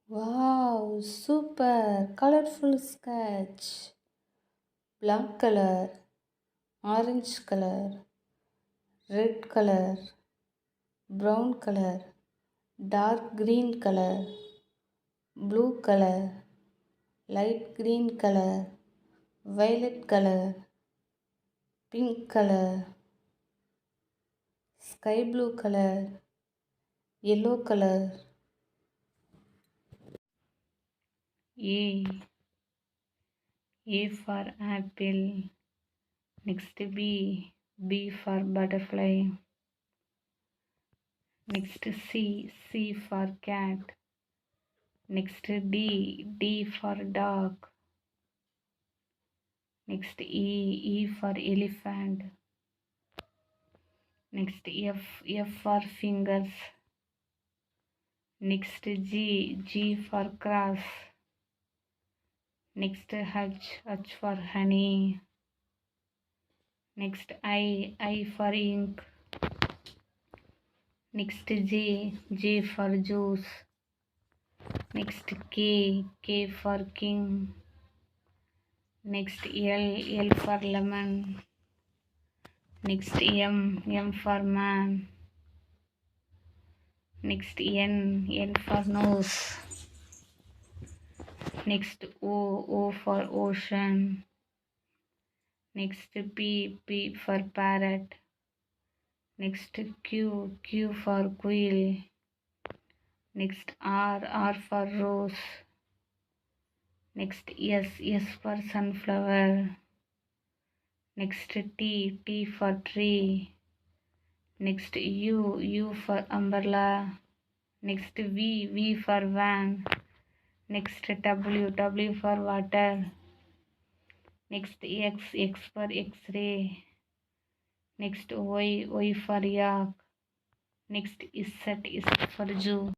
Wow, super colorful sketch. Black color, orange color, red color, brown color, dark green color, blue color, light green color, violet color, pink color, sky blue color, yellow color. A. A for apple. Next B. B for butterfly. Next C. C for cat. Next D. D for dog. Next E. E for elephant. Next F. F for fingers. Next G. G for cross. Next H. H for honey. Next I for ink. Next J. J for juice. Next K. K for king. Next L. L for lemon. Next M. M for man. Next N. N for nose. Next O. O for ocean. Next P. P for parrot. Next Q. Q for quail. Next R. R for rose. Next S. S for sunflower. Next T. T for tree. Next U. U for umbrella. Next V. V for van. Next W. W for water. Next X. X for X-ray. Next Y. Y for yak. Next Z. Z for zoo.